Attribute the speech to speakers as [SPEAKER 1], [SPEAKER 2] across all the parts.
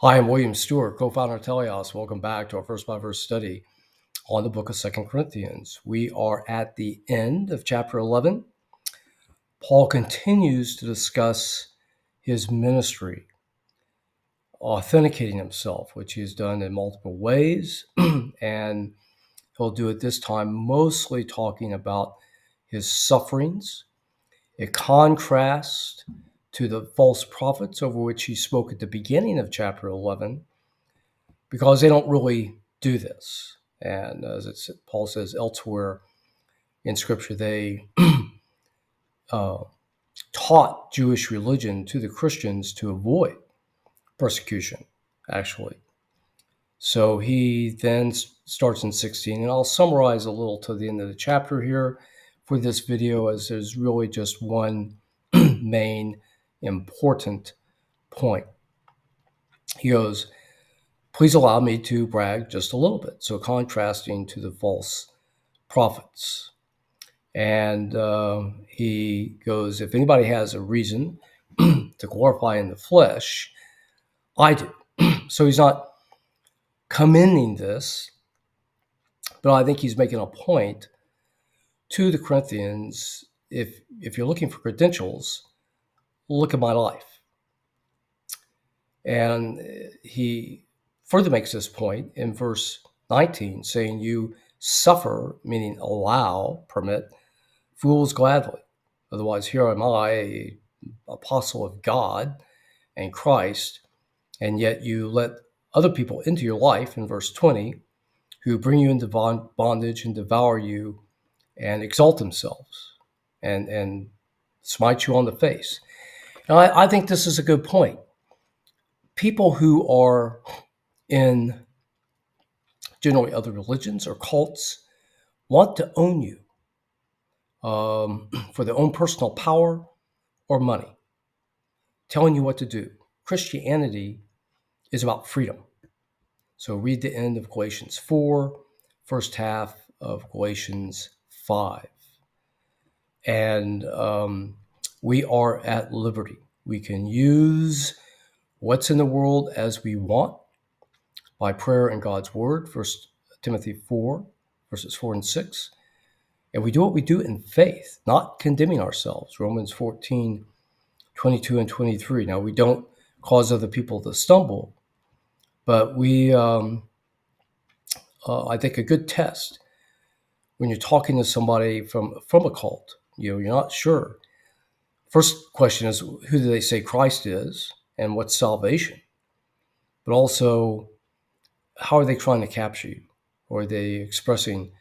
[SPEAKER 1] Hi, I'm William Stewart, co-founder of Teleos. Welcome back to our verse by verse study on the book of 2 Corinthians. We are at the end of chapter 11. Paul continues to discuss his ministry, authenticating himself, which he's done in multiple ways. And he'll do it this time, mostly talking about his sufferings, a contrast to the false prophets over which he spoke at the beginning of chapter 11, because they don't really do this. And as Paul says elsewhere in Scripture, they taught Jewish religion to the Christians to avoid persecution, actually. So he then starts in 16, and I'll summarize a little to the end of the chapter here for this video, as there's really just one main important point. He goes, "Please allow me to brag just a little bit." So contrasting to the false prophets. And he goes, if anybody has a reason to glorify in the flesh, I do. So he's not commending this, but I think he's making a point to the Corinthians. If you're looking for credentials, look at my life. And he further makes this point in verse 19, saying, "You suffer," meaning allow, permit, "fools gladly. Otherwise, here am I, a apostle of God and Christ, and yet you let other people into your life," in verse 20, "who bring you into bondage and devour you and exalt themselves and smite you on the face." And I think this is a good point. People who are in generally other religions or cults want to own you for their own personal power or money, telling you what to do. Christianity is about freedom. So read the end of Galatians 4, first half of Galatians 5. And we are at liberty. We can use what's in the world as we want by prayer and God's word, 1 Timothy 4, verses 4 and 6. And we do what we do in faith, not condemning ourselves, Romans 14, 22 and 23. Now, we don't cause other people to stumble, but we, I think a good test when you're talking to somebody from a cult, you're not sure. First question is, who do they say Christ is and what's salvation? But also, how are they trying to capture you? Or are they expressing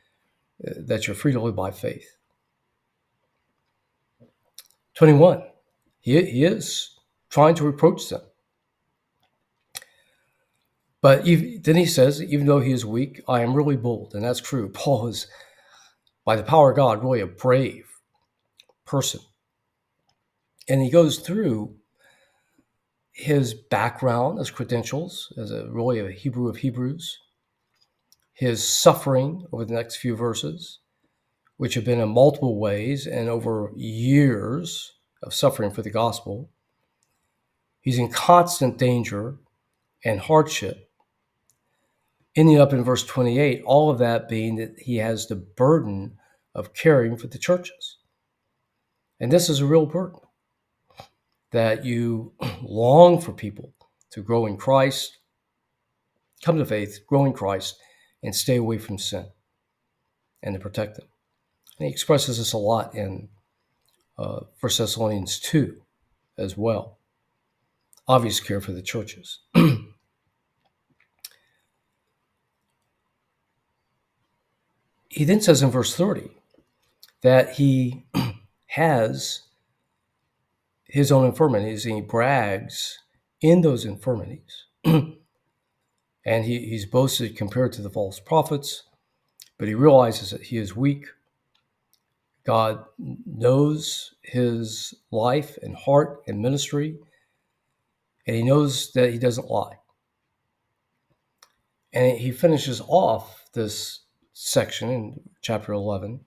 [SPEAKER 1] that you're free to live by faith? 21, he is trying to reproach them. But then he says, even though he is weak, I am really bold. And that's true. Paul is, by the power of God, really a brave person. And he goes through his background, his credentials, as really a Hebrew of Hebrews, his suffering over the next few verses, which have been in multiple ways and over years of suffering for the gospel. He's in constant danger and hardship. Ending up in verse 28, all of that being that he has the burden of caring for the churches. And this is a real burden, that you long for people to grow in Christ, come to faith, grow in Christ, and stay away from sin and to protect them. And he expresses this a lot in 1 Thessalonians 2 as well. Obvious care for the churches. He then says in verse 30 that he has his own infirmities, and he brags in those infirmities. And he's boasted compared to the false prophets, but he realizes that he is weak. God knows his life and heart and ministry, and he knows that he doesn't lie. And he finishes off this section in chapter 11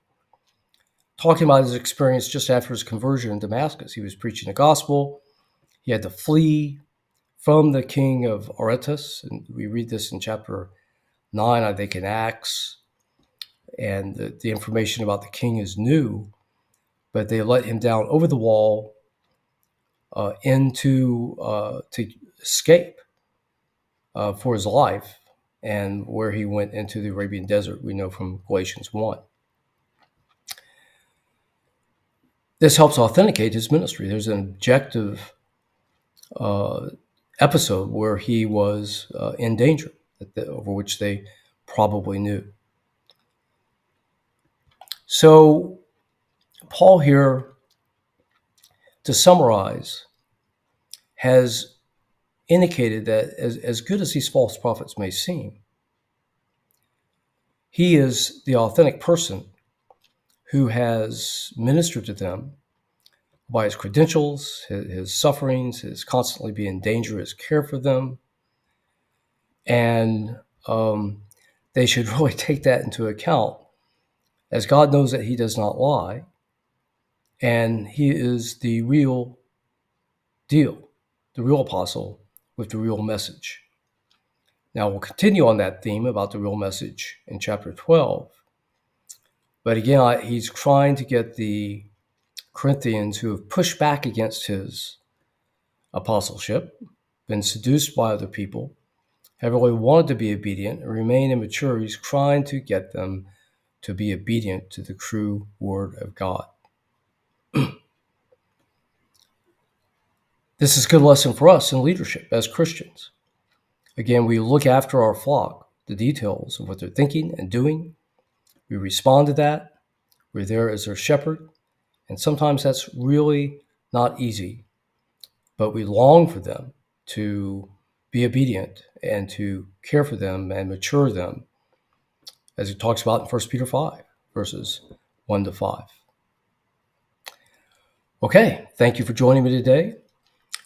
[SPEAKER 1] talking about his experience just after his conversion in Damascus. He was preaching the gospel. He had to flee from the king of Aretas, and we read this in chapter 9, I think, in Acts, and the information about the king is new, but they let him down over the wall to escape for his life, and where he went into the Arabian desert, we know from Galatians 1. This helps authenticate his ministry. There's an objective episode where he was in danger, over which they probably knew. So Paul here, to summarize, has indicated that as good as these false prophets may seem, he is the authentic person who has ministered to them by his credentials, his sufferings, his constantly being in danger, his care for them. And they should really take that into account, as God knows that he does not lie, and he is the real deal, the real apostle with the real message. Now, we'll continue on that theme about the real message in chapter 12. But again, he's trying to get the Corinthians who have pushed back against his apostleship, been seduced by other people, have really wanted to be obedient and remain immature. He's trying to get them to be obedient to the true word of God. This is a good lesson for us in leadership as Christians. Again, we look after our flock, the details of what they're thinking and doing. We respond to that. We're there as their shepherd. And sometimes that's really not easy, but we long for them to be obedient and to care for them and mature them, as he talks about in 1 Peter 5, verses 1 to 5. Okay, thank you for joining me today.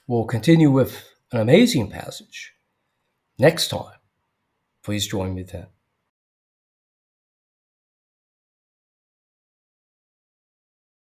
[SPEAKER 1] We'll continue with an amazing passage next time. Please join me then.